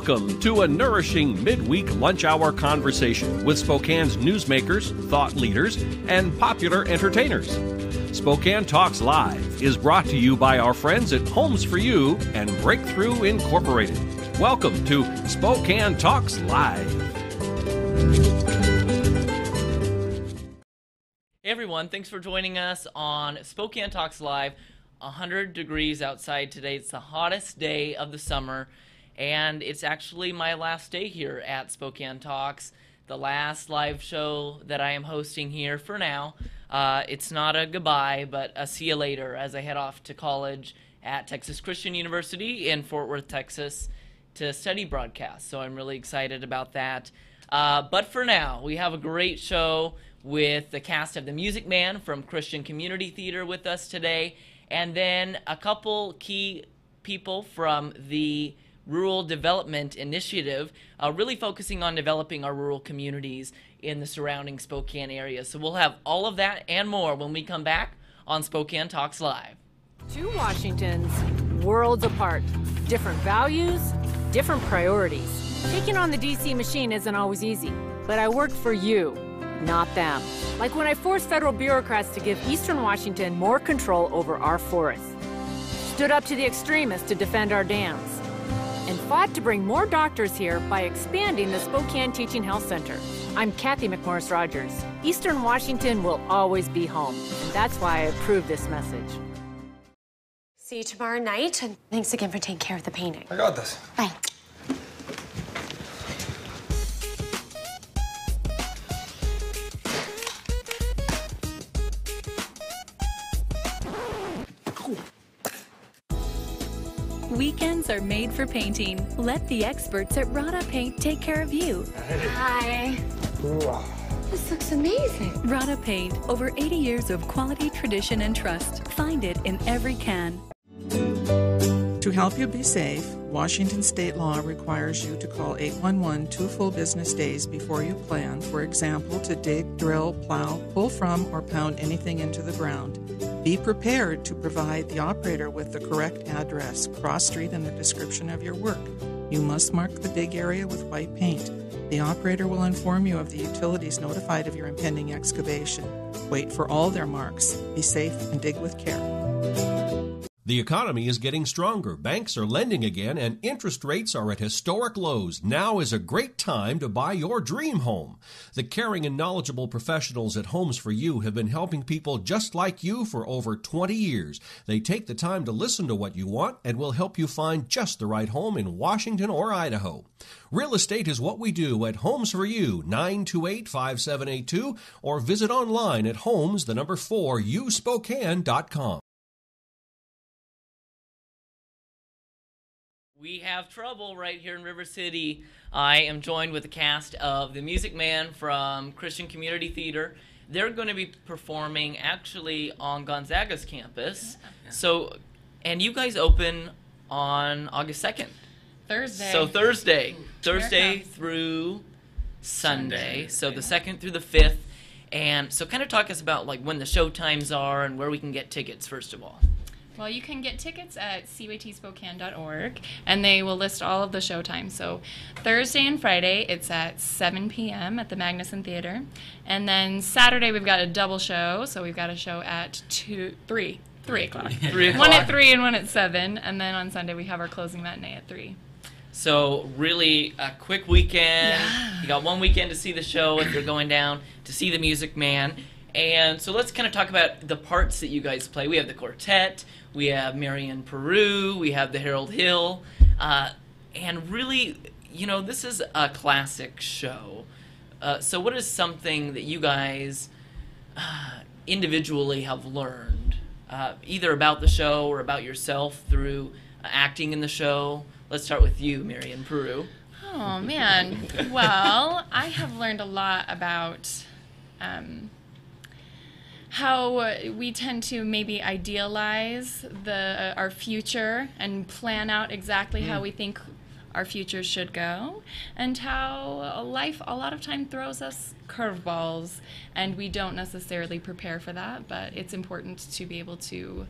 Welcome to a nourishing midweek lunch hour conversation with Spokane's newsmakers, thought leaders, and popular entertainers. Spokane Talks Live is brought to you by our friends at Homes for You and Breakthrough Incorporated. Welcome to Spokane Talks Live. Hey everyone, thanks for joining us on Spokane Talks Live. 100 degrees outside today. It's the hottest day of the summer, and it's actually my last day here at Spokane Talks, the last live show that I am hosting here for now. It's not a goodbye, but a see you later as I head off to college at Texas Christian University in Fort Worth, Texas, to study broadcast. So I'm really excited about that. But for now, we have a great show with the cast of The Music Man from Christian Community Theater with us today, and then a couple key people from the Rural Development Initiative, really focusing on developing our rural communities in the surrounding Spokane area. So we'll have all of that and more when we come back on Spokane Talks Live. Two Washingtons, worlds apart, different values, different priorities. Taking on the DC machine isn't always easy, but I work for you, not them. Like when I forced federal bureaucrats to give Eastern Washington more control over our forests, stood up to the extremists to defend our dams, and fought to bring more doctors here by expanding the Spokane Teaching Health Center. I'm Kathy McMorris Rogers. Eastern Washington will always be home, and that's why I approve this message. See you tomorrow night, and thanks again for taking care of the painting. I got this. Bye. Weekends are made for painting. Let the experts at Rada Paint take care of you. Hi. This looks amazing. Rada Paint, over 80 years of quality, tradition, and trust. Find it in every can. To help you be safe, Washington state law requires you to call 811 2 full business days before you plan, for example, to dig, drill, plow, pull from, or pound anything into the ground. Be prepared to provide the operator with the correct address, cross street, and the description of your work. You must mark the dig area with white paint. The operator will inform you of the utilities notified of your impending excavation. Wait for all their marks. Be safe and dig with care. The economy is getting stronger. Banks are lending again, and interest rates are at historic lows. Now is a great time to buy your dream home. The caring and knowledgeable professionals at Homes for You have been helping people just like you for over 20 years. They take the time to listen to what you want and will help you find just the right home in Washington or Idaho. Real estate is what we do at Homes for You, 928-5782, or visit online at homes4uspokane.com. We have trouble right here in River City. I am joined with the cast of The Music Man from Christian Community Theater. They're going to be performing actually on Gonzaga's campus. Yeah. So, and you guys open on August 2nd. Thursday. So Thursday through Sunday. So the 2nd through the 5th. And so kind of talk us about like when the show times are and where we can get tickets first of all. Well, you can get tickets at cytspokane.org, and they will list all of the show times. So Thursday and Friday, it's at 7 p.m. at the Magnuson Theater. And then Saturday, we've got a double show. So we've got a show at 3 o'clock. 3 o'clock. One at 3 and one at 7. And then on Sunday, we have our closing matinee at 3. So really a quick weekend. Yeah. You got one weekend to see the show if you're going down to see The Music Man. And so let's kind of talk about the parts that you guys play. We have the quartet, we have Marion Peru, we have the Harold Hill, and really, you know, this is a classic show. So what is something that you guys individually have learned, either about the show or about yourself through acting in the show? Let's start with you, Marion Peru. Oh, man. Well, I have learned a lot about how we tend to maybe idealize our future and plan out exactly how we think our future should go, and how life a lot of time throws us curveballs and we don't necessarily prepare for that, but it's important to be able to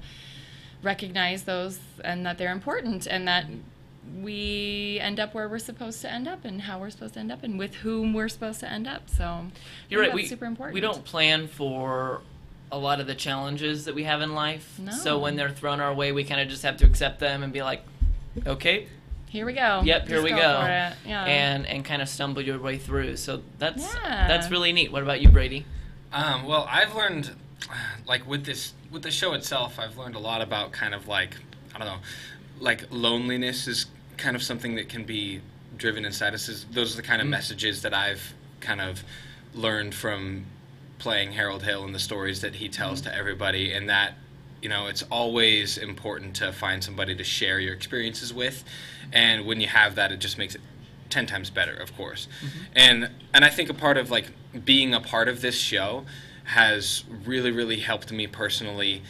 recognize those and that they're important, and that we end up where we're supposed to end up and how we're supposed to end up and with whom we're supposed to end up. So you're right. That's super important. We don't plan for a lot of the challenges that we have in life. No. So when they're thrown our way, we kind of just have to accept them and be like, okay, here we go. Yep, here we go. For it. Yeah. And kind of stumble your way through. So that's really neat. What about you, Brady? Well, I've learned, like with the show itself, I've learned a lot about kind of like, I don't know, like loneliness is kind of something that can be driven inside us. Those are the kind of messages that I've kind of learned from playing Harold Hill and the stories that he tells to everybody, and that, you know, it's always important to find somebody to share your experiences with, and when you have that, it just makes it 10 times better, of course. And I think a part of like being a part of this show has really helped me personally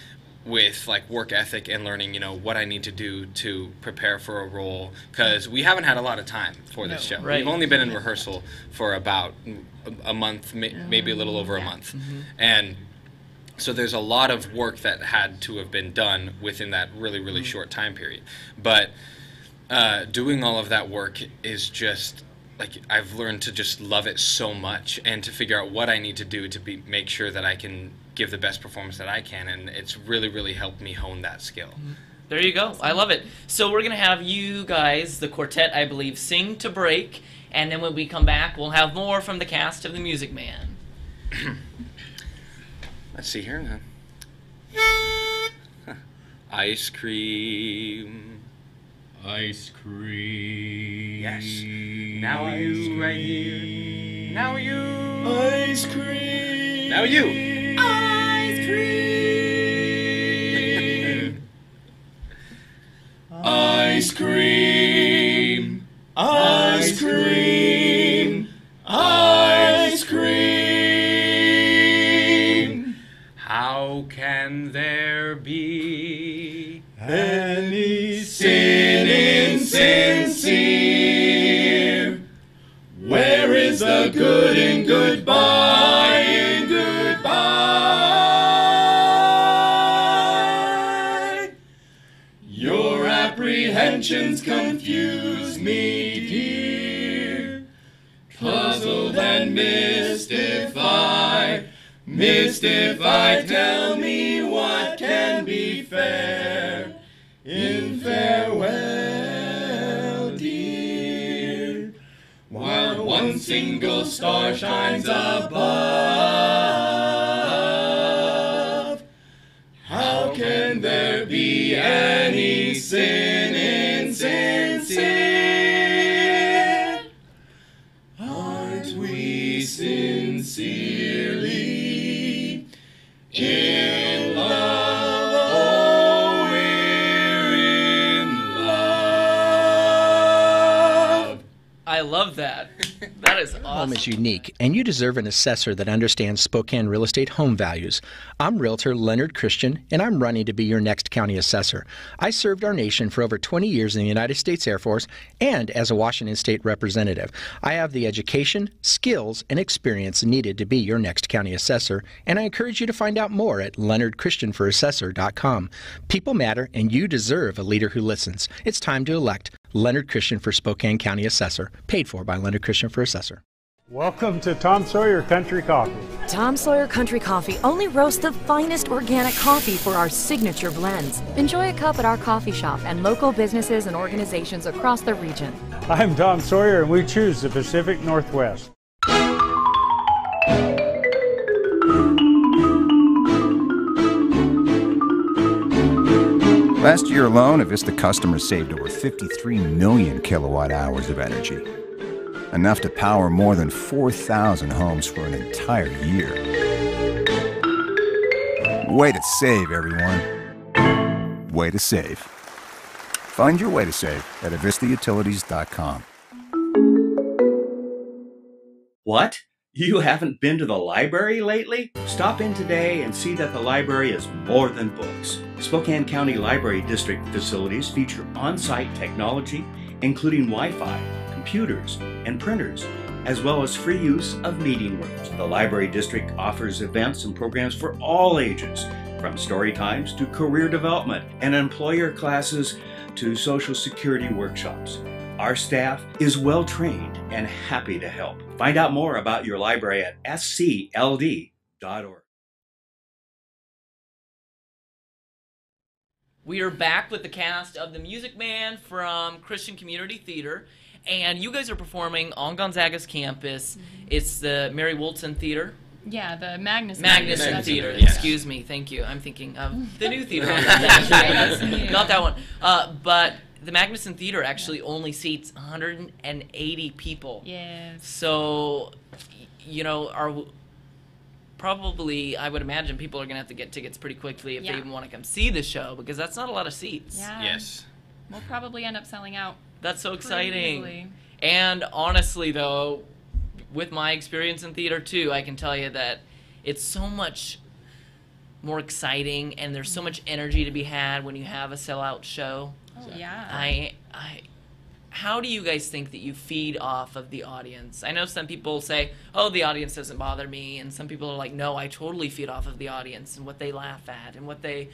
with like work ethic and learning, you know, what I need to do to prepare for a role, because we haven't had a lot of time for this show. Right. We've only been in rehearsal for about a month, maybe a little over a month. And so there's a lot of work that had to have been done within that really short time period. But doing all of that work is just like, I've learned to just love it so much and to figure out what I need to do to make sure that I can give the best performance that I can, and it's really helped me hone that skill. There you go. I love it. So we're going to have you guys, the quartet, I believe, sing to break, and then when we come back, we'll have more from the cast of The Music Man. Let's see here now. Ice cream. Ice cream. Yes. Now you right here. Now you. Ice cream. Now you. Ice cream. Ice cream. Ice cream. Ice cream. How can there be any sin insincere? Where is the good in goodbye, in goodbye? Your apprehensions confuse me, dear. Puzzled and mystify, tell me what can be fair in farewell, dear, while one single star shines above. How can there be any sin insincere? Aren't we sincerely in love? Oh, we're in love. I love that. That is awesome. Home is unique, and you deserve an assessor that understands Spokane real estate home values. I'm Realtor Leonard Christian, and I'm running to be your next county assessor. I served our nation for over 20 years in the United States Air Force and as a Washington State representative. I have the education, skills, and experience needed to be your next county assessor, and I encourage you to find out more at leonardchristianforassessor.com. People matter, and you deserve a leader who listens. It's time to elect Leonard Christian for Spokane County Assessor, paid for by Leonard Christian for Assessor. Welcome to Tom Sawyer Country Coffee. Tom Sawyer Country Coffee only roasts the finest organic coffee for our signature blends. Enjoy a cup at our coffee shop and local businesses and organizations across the region. I'm Tom Sawyer, and we choose the Pacific Northwest. Last year alone, Avista customers saved over 53 million kilowatt hours of energy. Enough to power more than 4,000 homes for an entire year. Way to save, everyone. Way to save. Find your way to save at avistautilities.com. What? You haven't been to the library lately? Stop in today and see that the library is more than books. Spokane County Library District facilities feature on-site technology, including Wi-Fi, computers, and printers, as well as free use of meeting rooms. The Library District offers events and programs for all ages, from story times to career development and employer classes. to Social Security workshops. Our staff is well trained and happy to help. Find out more about your library at scld.org. We are back with the cast of The Music Man from Christian Community Theater, and you guys are performing on Gonzaga's campus. It's the Mary Woolton Theater. Yeah, the Magnuson Theater. Yes. Excuse me. Thank you. I'm thinking of the new theater. Not that one. But the Magnuson Theater actually only seats 180 people. Yes. So, probably, I would imagine people are going to have to get tickets pretty quickly if they even want to come see the show, because that's not a lot of seats. Yeah. Yes. We'll probably end up selling out. That's so exciting. Easily. And honestly, though, with my experience in theater too, I can tell you that it's so much more exciting, and there's so much energy to be had when you have a sellout show. Oh, yeah. How do you guys think that you feed off of the audience? I know some people say, oh, the audience doesn't bother me, and some people are like, no, I totally feed off of the audience and what they laugh at and what they,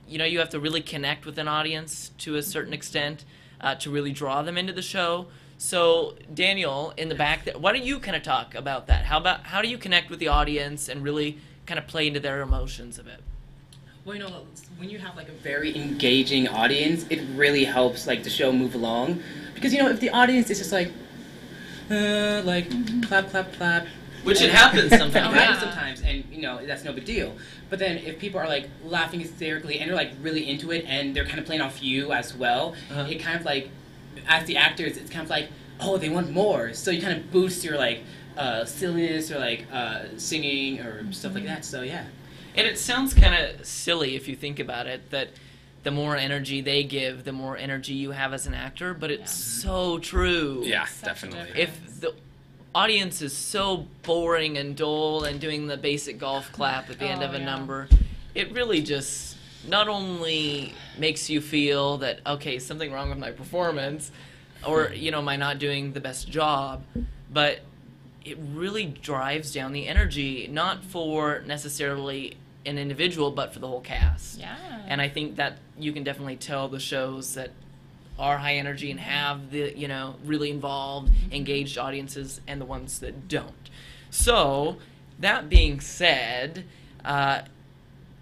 you have to really connect with an audience to a certain extent to really draw them into the show. So, Daniel, in the back there, why don't you kind of talk about that? How do you connect with the audience and really kind of play into their emotions of it? Well, when you have like a very engaging audience, it really helps like the show move along. Because if the audience is just like clap, clap, clap, which it happens sometimes. It happens sometimes, and that's no big deal. But then if people are like laughing hysterically and they're like really into it, and they're kind of playing off you as well, it kind of like, as the actors, it's kind of like, oh, they want more. So you kind of boost your like silliness or like singing or stuff like that. So yeah. And it sounds kind of silly if you think about it, that the more energy they give, the more energy you have as an actor, but it's so true. Yeah, definitely. If the audience is so boring and dull and doing the basic golf clap at the end of a number, it really just not only makes you feel that, okay, something wrong with my performance, or, am I not doing the best job, but it really drives down the energy, not for necessarily an individual, but for the whole cast. Yeah. And I think that you can definitely tell the shows that are high energy and have the, really involved, engaged audiences, and the ones that don't. So, that being said,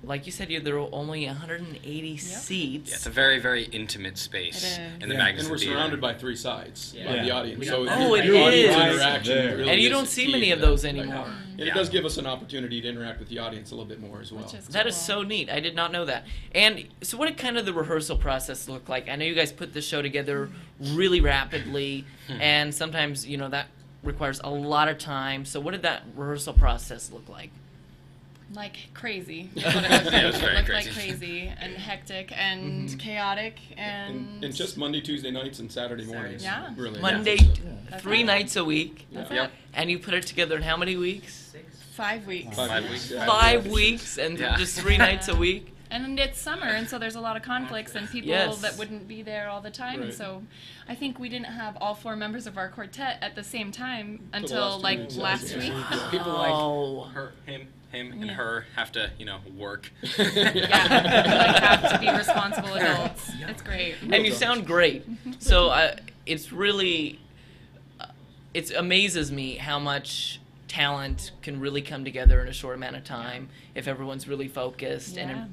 like you said, there are only 180 seats. Yeah, it's a very, very intimate space in the Magnuson and we're Theater. surrounded by three sides by the audience. So it audience is. Interaction really and you don't see many of those anymore. And it does give us an opportunity to interact with the audience a little bit more as well. That is so neat. I did not know that. And so what did kind of the rehearsal process look like? I know you guys put the show together really rapidly, and sometimes, that requires a lot of time. So what did that rehearsal process look like? Like crazy. It was very looked crazy. like crazy and hectic and chaotic and just Monday, Tuesday nights and Saturday mornings. Yeah. Really. Monday, 3 nights a week. That's it. And you put it together in how many weeks? 5 weeks. 5 weeks. 5 weeks and just 3 nights a week. And it's summer, and so there's a lot of conflicts and people Yes. that wouldn't be there all the time. And so I think we didn't have all 4 members of our quartet at the same time until like last week. People like her, him, and her have to, work. Have to be responsible adults. It's great. And you sound great. So it's really, it amazes me how much talent can really come together in a short amount of time if everyone's really focused and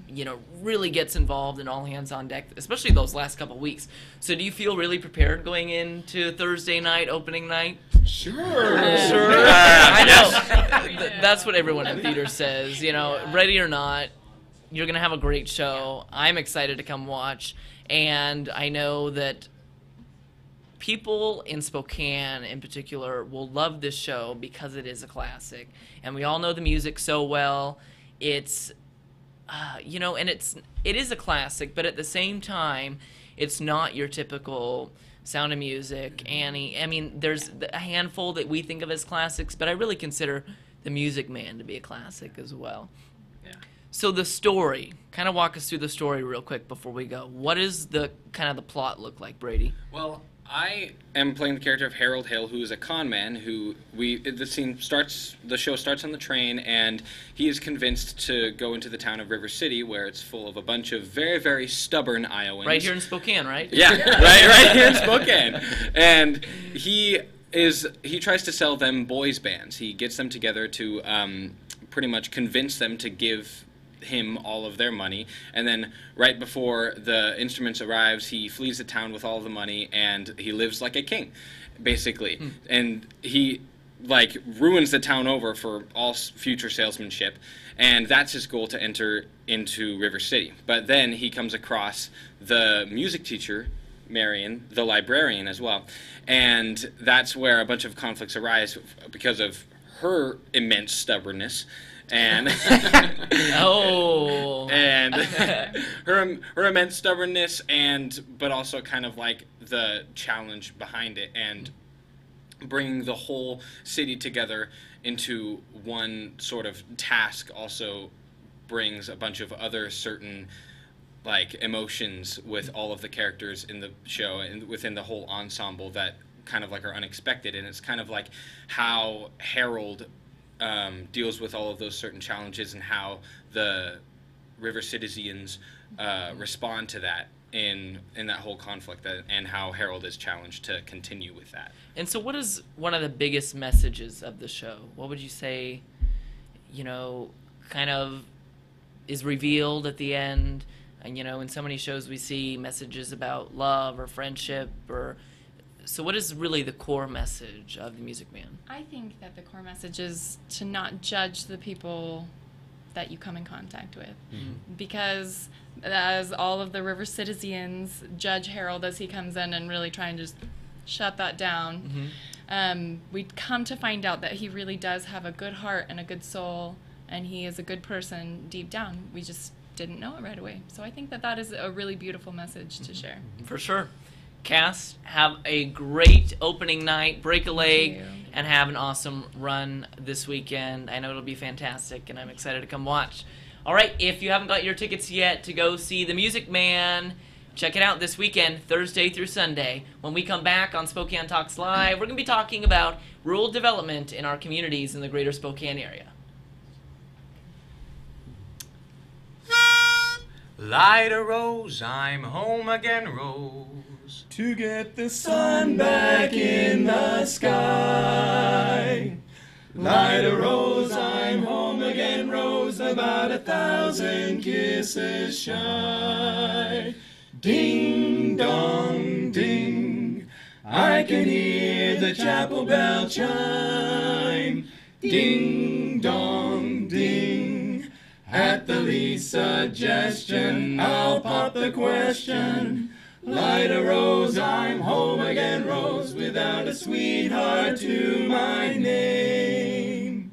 really gets involved and all hands on deck, especially those last couple weeks. So do you feel really prepared going into Thursday night, opening night? Sure. I know. That's what everyone in theater says. Ready or not, you're going to have a great show. I'm excited to come watch. And I know that people in Spokane in particular will love this show because it is a classic. And we all know the music so well. It's, and it is a classic, but at the same time, it's not your typical Sound of Music, Annie. I mean, there's a handful that we think of as classics, but I really consider The Music Man to be a classic as well. Yeah. So the story, walk us through the story real quick before we go. What is the kind of the plot look like, Brady? Well, I am playing the character of Harold Hill, who is a con man the show starts on the train, and he is convinced to go into the town of River City, where it's full of a bunch of very, very stubborn Iowans. Right here in Spokane, right? Yeah, right here in Spokane. And he tries to sell them boys bands. He gets them together to pretty much convince them to give him all of their money, and then right before the instruments arrives, he flees the town with all the money, and he lives like a king, basically. And he ruins the town over for all future salesmanship, and that's his goal, to enter into River City. But then he comes across the music teacher, Marion, the librarian as well, and that's where a bunch of conflicts arise because of her immense stubbornness. And and her immense stubbornness, but also kind of like the challenge behind it, and bringing the whole city together into one sort of task also brings a bunch of other certain emotions with all of the characters in the show and within the whole ensemble that kind of are unexpected. And it's kind of like how Harold deals with all of those certain challenges, and how the River citizens respond to that in that whole conflict, and how Harold is challenged to continue with that. And so what is one of the biggest messages of the show? What would you say, kind of is revealed at the end? And, in so many shows we see messages about love or friendship So what is really the core message of The Music Man? I think that the core message is to not judge the people that you come in contact with. Mm-hmm. Because as all of the River citizens judge Harold as he comes in and really try and just shut that down, we come to find out that he really does have a good heart and a good soul, and he is a good person deep down. We just didn't know it right away. So I think that is a really beautiful message to share. For sure. Cast, have a great opening night, break a leg, and have an awesome run this weekend. I know it'll be fantastic, and I'm excited to come watch. All right, if you haven't got your tickets yet to go see The Music Man, check it out this weekend, Thursday through Sunday. When we come back on Spokane Talks Live, we're going to be talking about rural development in our communities in the greater Spokane area. Light a rose, I'm home again, Rose. To get the sun back in the sky. Light a rose, I'm home again, Rose, about 1,000 kisses shy. Ding dong ding, I can hear the chapel bell chime. Ding dong ding, at the least suggestion, I'll pop the question. Light a rose, I'm home again, Rose, without a sweetheart to my name.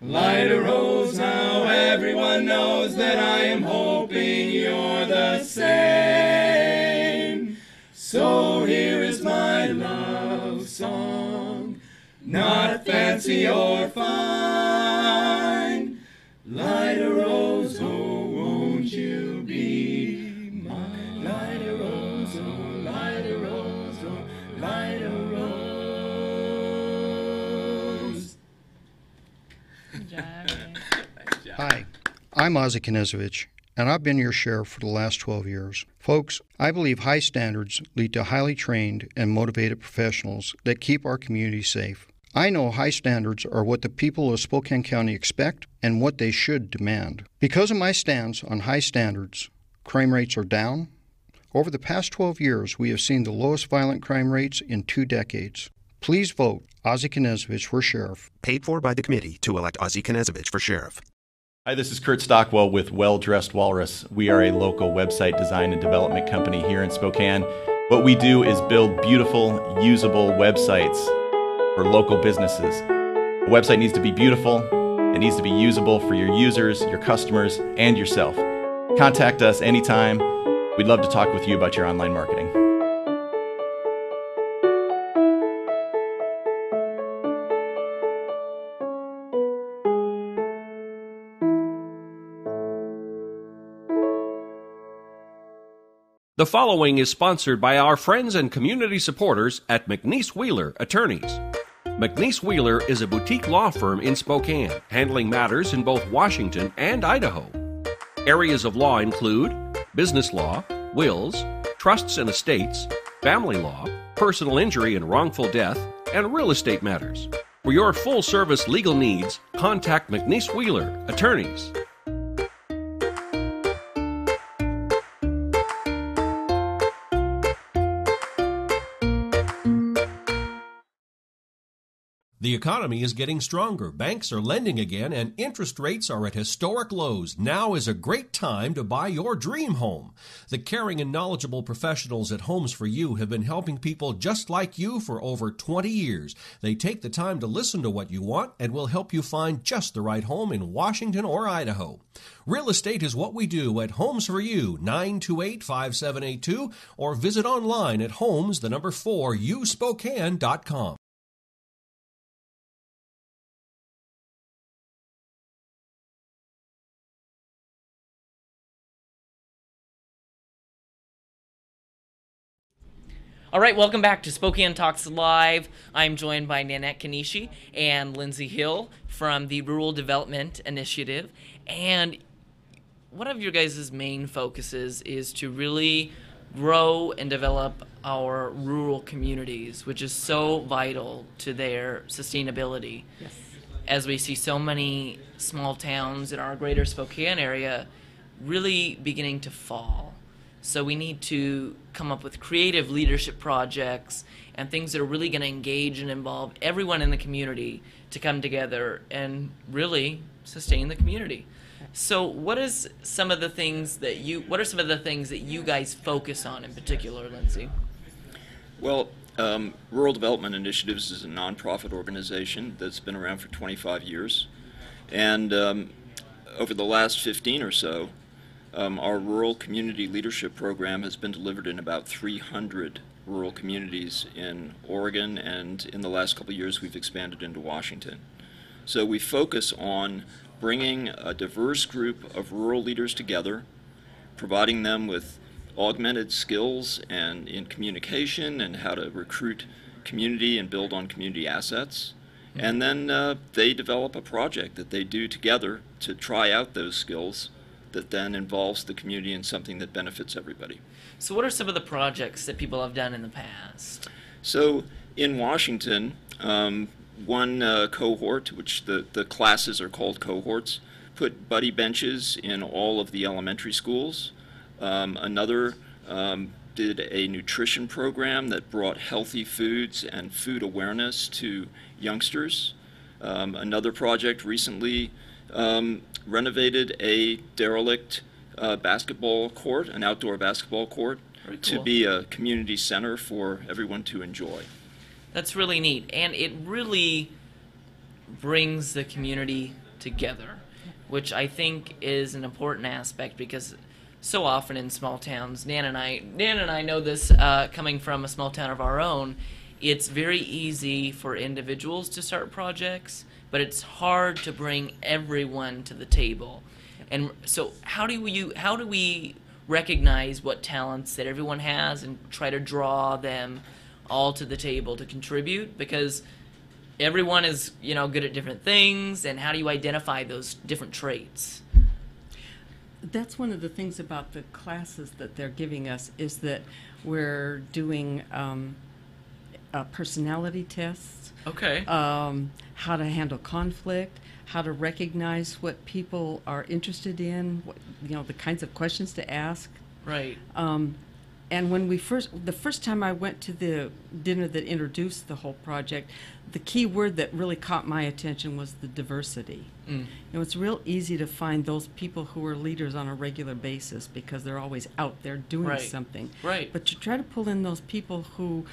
Light a rose, now everyone knows that I am hoping you're the same. So here is my love song, not fancy or fine. Light a rose, oh, won't you be mine? Light a rose, oh, light a rose, oh, light a rose. Good job. Hi, I'm Ozzy Knezovich, and I've been your sheriff for the last 12 years. Folks, I believe high standards lead to highly trained and motivated professionals that keep our community safe. I know high standards are what the people of Spokane County expect and what they should demand. Because of my stance on high standards, crime rates are down. Over the past 12 years, we have seen the lowest violent crime rates in 2 decades. Please vote Ozzy Knezovich for sheriff. Paid for by the committee to elect Ozzy Knezovich for sheriff. Hi, this is Kurt Stockwell with Well Dressed Walrus. We are a local website design and development company here in Spokane. What we do is build beautiful, usable websites for local businesses. A website needs to be beautiful, it needs to be usable for your users, your customers, and yourself. Contact us anytime. We'd love to talk with you about your online marketing. The following is sponsored by our friends and community supporters at McNeese Wheeler Attorneys. McNeese Wheeler is a boutique law firm in Spokane, handling matters in both Washington and Idaho. Areas of law include business law, wills, trusts and estates, family law, personal injury and wrongful death, and real estate matters. For your full-service legal needs, contact McNeese Wheeler Attorneys. The economy is getting stronger. Banks are lending again, and interest rates are at historic lows. Now is a great time to buy your dream home. The caring and knowledgeable professionals at Homes for You have been helping people just like you for over 20 years. They take the time to listen to what you want and will help you find just the right home in Washington or Idaho. Real estate is what we do at Homes for You, 928-5782, or visit online at homes4uspokane.com. All right, welcome back to Spokane Talks Live. I'm joined by Nanette Kanishi and Lindsay Hill from the Rural Development Initiative. And one of your guys' main focuses is to really grow and develop our rural communities, which is so vital to their sustainability. Yes. As we see so many small towns in our greater Spokane area really beginning to fall. So we need to come up with creative leadership projects and things that are really going to engage and involve everyone in the community to come together and really sustain the community. So what are some of the things that you guys focus on in particular, Lindsay? Well, Rural Development Initiatives is a nonprofit organization that's been around for 25 years. And over the last 15 or so, our Rural Community Leadership Program has been delivered in about 300 rural communities in Oregon, and in the last couple of years we've expanded into Washington. So we focus on bringing a diverse group of rural leaders together, providing them with augmented skills and in communication and how to recruit community and build on community assets. And then they develop a project that they do together to try out those skills that then involves the community in something that benefits everybody. So what are some of the projects that people have done in the past? So in Washington, one cohort, which the classes are called cohorts, put buddy benches in all of the elementary schools. Another did a nutrition program that brought healthy foods and food awareness to youngsters. Another project recently renovated a derelict basketball court, an outdoor basketball court, to be a community center for everyone to enjoy. That's really neat, and it really brings the community together, which I think is an important aspect because so often in small towns, Nan and I know this coming from a small town of our own, it's very easy for individuals to start projects, but it's hard to bring everyone to the table. And so how do we recognize what talents that everyone has and try to draw them all to the table to contribute? Because everyone is, good at different things, and how do you identify those different traits? That's one of the things about the classes that they're giving us is that we're doing personality tests. Okay. How to handle conflict, how to recognize what people are interested in, the kinds of questions to ask. Right. And when the first time I went to the dinner that introduced the whole project, the key word that really caught my attention was the diversity. It's real easy to find those people who are leaders on a regular basis because they're always out there doing something. Right. But to try to pull in those people who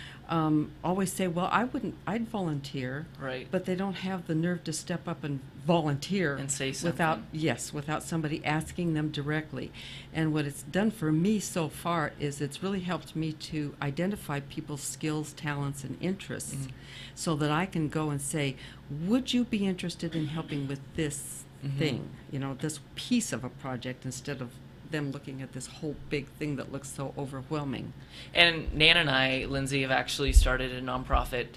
always say, well, I'd volunteer. Right. But they don't have the nerve to step up and volunteer and say something. without somebody asking them directly. And what it's done for me so far is it's really helped me to identify people's skills, talents, and interests so that I can go and say, would you be interested in helping with this thing, this piece of a project instead of them looking at this whole big thing that looks so overwhelming. And Nan and I, Lindsay, have actually started a nonprofit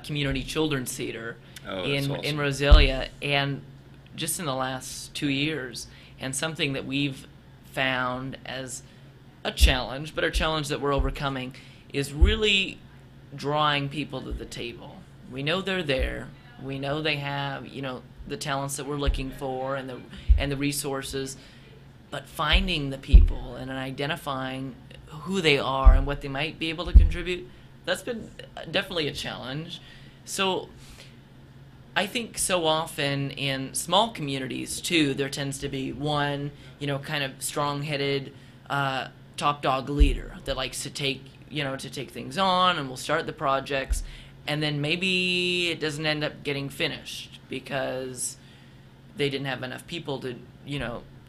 community children's theater in Rosalia, and just in the last 2 years, and something that we've found as a challenge, but a challenge that we're overcoming, is really drawing people to the table. We know they're there. We know they have, the talents that we're looking for and the resources, but finding the people and identifying who they are and what they might be able to contribute, that's been definitely a challenge. So I think so often in small communities too, there tends to be one, kind of strong-headed top dog leader that likes to take things on and will start the projects, and then maybe it doesn't end up getting finished because they didn't have enough people to,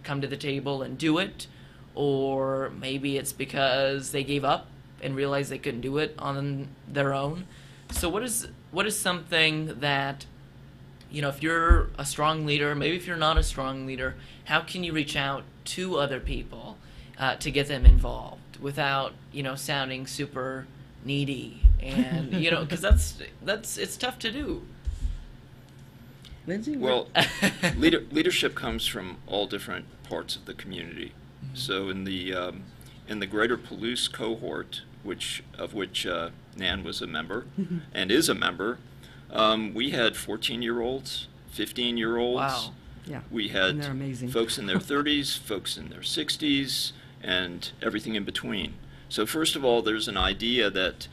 come to the table and do it, or maybe it's because they gave up and realized they couldn't do it on their own. So what is something that, if you're a strong leader, maybe if you're not a strong leader, how can you reach out to other people to get them involved without, sounding super needy? And, because it's tough to do. Lindsay? Well, leadership comes from all different parts of the community. Mm-hmm. So in the greater Palouse cohort, of which Nan was a member and is a member, we had 14-year-olds, 15-year-olds. Wow. Yeah. We had amazing. Folks in their 30s, folks in their 60s, and everything in between. So first of all, there's an idea that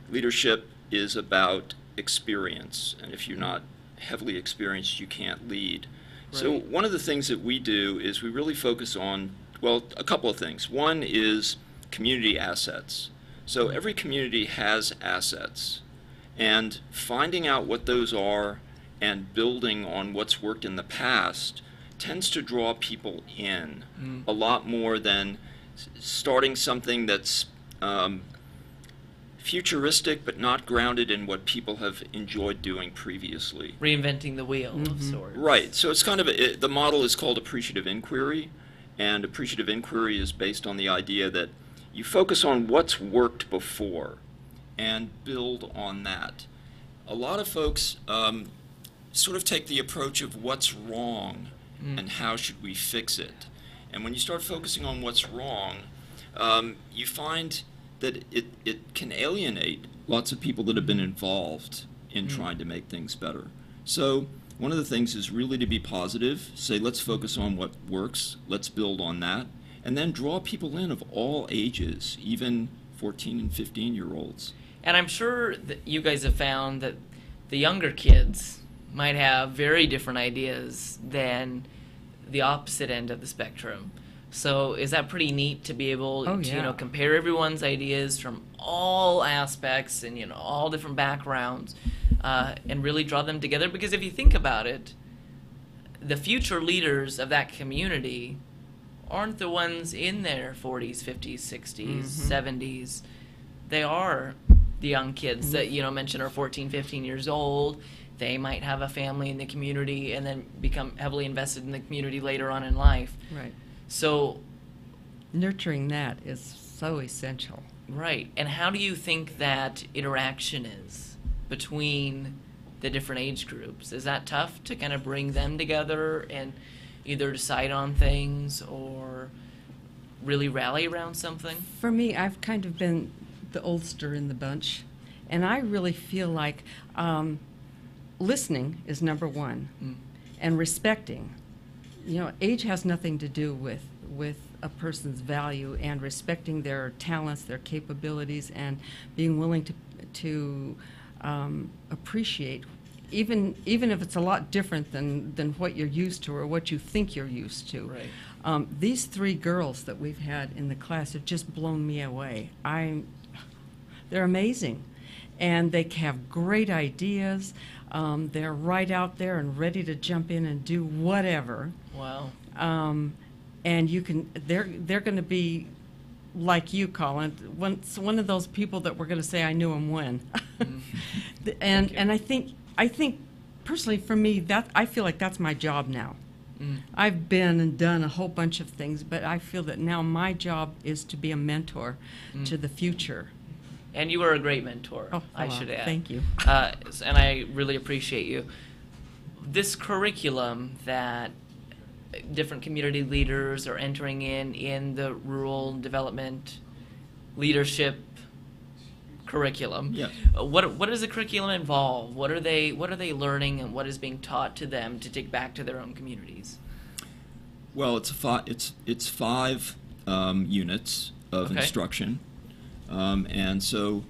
leadership is about experience, and if you're not heavily experienced, you can't lead. Right. So one of the things that we do is we really focus on, a couple of things. One is community assets. So every community has assets, and finding out what those are and building on what's worked in the past tends to draw people in a lot more than starting something that's futuristic but not grounded in what people have enjoyed doing previously. Reinventing the wheel of sorts. Right. So it's kind of the model is called appreciative inquiry, and appreciative inquiry is based on the idea that you focus on what's worked before and build on that. A lot of folks sort of take the approach of what's wrong and how should we fix it. And when you start focusing on what's wrong, you find that it can alienate lots of people that have been involved in trying to make things better. So one of the things is really to be positive, say let's focus on what works, let's build on that, and then draw people in of all ages, even 14 and 15-year-olds. And I'm sure that you guys have found that the younger kids might have very different ideas than the opposite end of the spectrum. So is that pretty neat to be able to compare everyone's ideas from all aspects and all different backgrounds and really draw them together? Because if you think about it, the future leaders of that community aren't the ones in their 40s, 50s, 60s, 70s. They are the young kids that mentioned are 14, 15 years old. They might have a family in the community and then become heavily invested in the community later on in life. Right. So nurturing that is so essential. Right. And how do you think that interaction is between the different age groups? Is that tough to kind of bring them together and either decide on things or really rally around something? For me, I've kind of been the oldster in the bunch, and I really feel like listening is number one, and respecting. Age has nothing to do with a person's value, and respecting their talents, their capabilities, and being willing to appreciate, even if it's a lot different than what you're used to or what you think you're used to. Right. These three girls that we've had in the class have just blown me away. They're amazing, and they have great ideas. They're right out there and ready to jump in and do whatever. Wow. And they're going to be like you, Collin. One of those people that we're going to say, "I knew him when." And I think personally for me, that I feel like that's my job now. I've been and done a whole bunch of things, but I feel that now my job is to be a mentor to the future. And you are a great mentor, I should add. Thank you. And I really appreciate you. This curriculum that different community leaders are entering in the rural development leadership curriculum. Yeah. What does the curriculum involve? What are they learning, and what is being taught to them to take back to their own communities? Well, it's five units of instruction, and so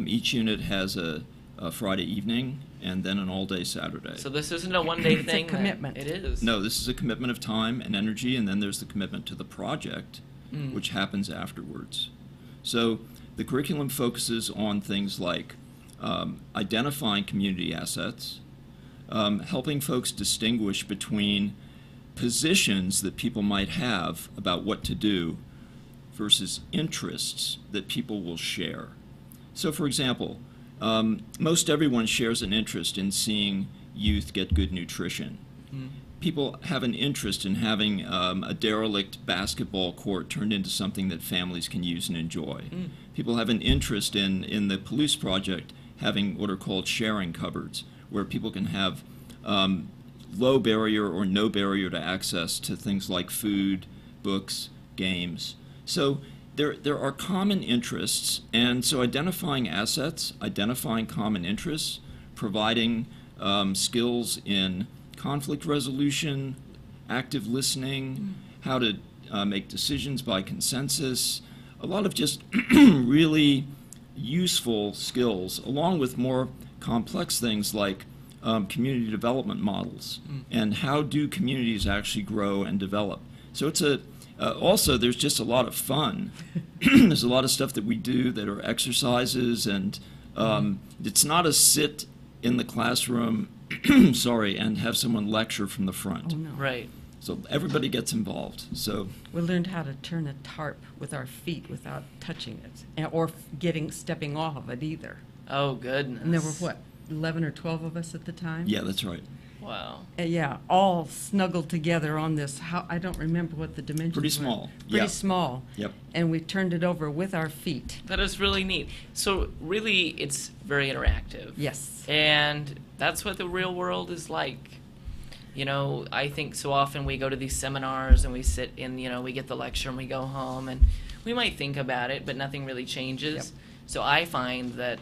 each unit has a Friday evening and then an all-day Saturday. So this isn't a one-day thing. It's a commitment. It is. No, this is a commitment of time and energy, and then there's the commitment to the project, which happens afterwards. So the curriculum focuses on things like identifying community assets, helping folks distinguish between positions that people might have about what to do versus interests that people will share. So, for example, most everyone shares an interest in seeing youth get good nutrition. People have an interest in having a derelict basketball court turned into something that families can use and enjoy. People have an interest in the police project having what are called sharing cupboards, where people can have low barrier or no barrier to access to things like food, books, games. So there are common interests, and so identifying assets, identifying common interests, providing skills in conflict resolution, active listening, how to make decisions by consensus, a lot of just really useful skills, along with more complex things like community development models and how do communities actually grow and develop. So it's also there's just a lot of fun. There's a lot of stuff that we do that are exercises, and it's not a sit in the classroom and have someone lecture from the front. Oh, no. Right. So everybody gets involved. So we learned how to turn a tarp with our feet without touching it, or stepping off of it either. Oh, goodness. And there were 11 or 12 of us at the time? Yeah, that's right. Wow. Yeah, all snuggled together on this. I don't remember what the dimensions Pretty were. small. Pretty small. Yep. And we turned it over with our feet. That is really neat. So really, it's very interactive. Yes. And that's what the real world is like. You know, I think so often we go to these seminars and we sit in, we get the lecture and we go home and we might think about it, but nothing really changes. Yep. So I find that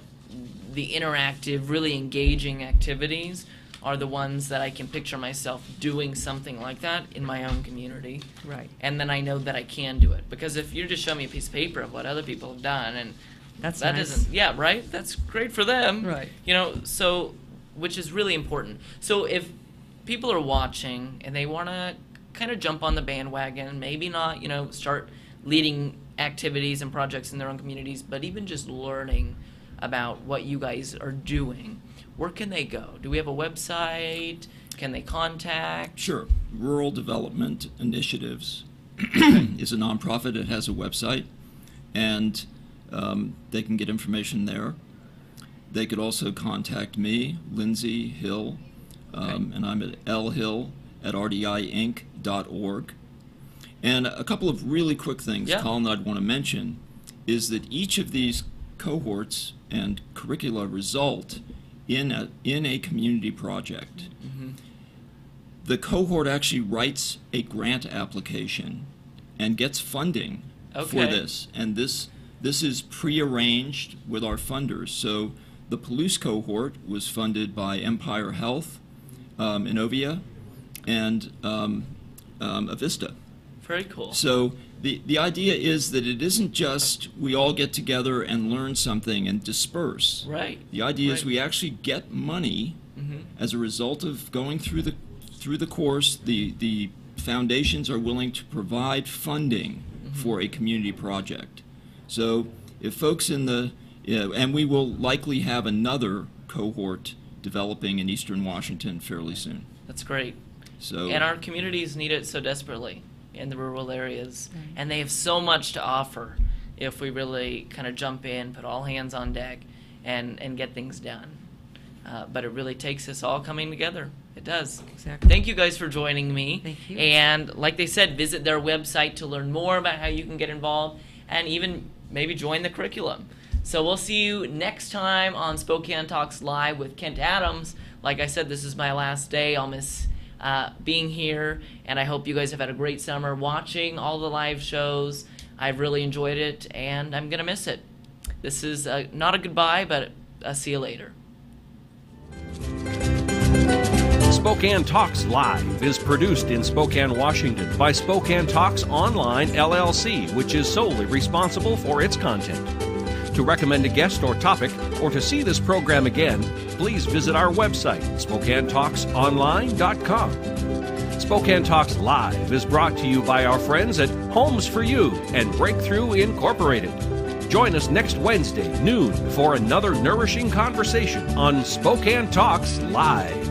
the interactive, really engaging activities are the ones that I can picture myself doing something like that in my own community. Right. And then I know that I can do it. Because if you just show me a piece of paper of what other people have done, and that nice. Doesn't, yeah, right? That's great for them. Right. So, which is really important. So if people are watching and they want to kind of jump on the bandwagon, maybe not, start leading activities and projects in their own communities, but even just learning about what you guys are doing, where can they go? Do we have a website? Can they contact? Sure. Rural Development Initiatives is a nonprofit. It has a website, and they can get information there. They could also contact me, Lindsay Hill, and I'm at lhill@rdiinc.org. And a couple of really quick things, Collin, that I'd want to mention is that each of these cohorts and curricula result in a community project. The cohort actually writes a grant application and gets funding for this. And this is prearranged with our funders. So the Palouse cohort was funded by Empire Health, Innovia, and Avista. Very cool. So the idea is that it isn't just we all get together and learn something and disperse. Right. The idea is we actually get money as a result of going through the course. The foundations are willing to provide funding for a community project. So if folks and we will likely have another cohort developing in Eastern Washington fairly soon. That's great. So and our communities need it so desperately in the rural areas, and they have so much to offer if we really kind of jump in, put all hands on deck, and get things done. But it really takes us all coming together. It does. Exactly. Thank you guys for joining me. Thank you. And like they said, visit their website to learn more about how you can get involved and even maybe join the curriculum. So we'll see you next time on Spokane Talks Live with Kent Adams. Like I said, this is my last day. I'll miss being here, and I hope you guys have had a great summer watching all the live shows. I've really enjoyed it, and I'm going to miss it. This is not a goodbye, but a see you later. Spokane Talks Live is produced in Spokane, Washington by Spokane Talks Online LLC, which is solely responsible for its content. To recommend a guest or topic, or to see this program again, please visit our website, SpokaneTalksOnline.com. Spokane Talks Live is brought to you by our friends at Homes for You and Breakthrough Incorporated. Join us next Wednesday, noon, for another nourishing conversation on Spokane Talks Live.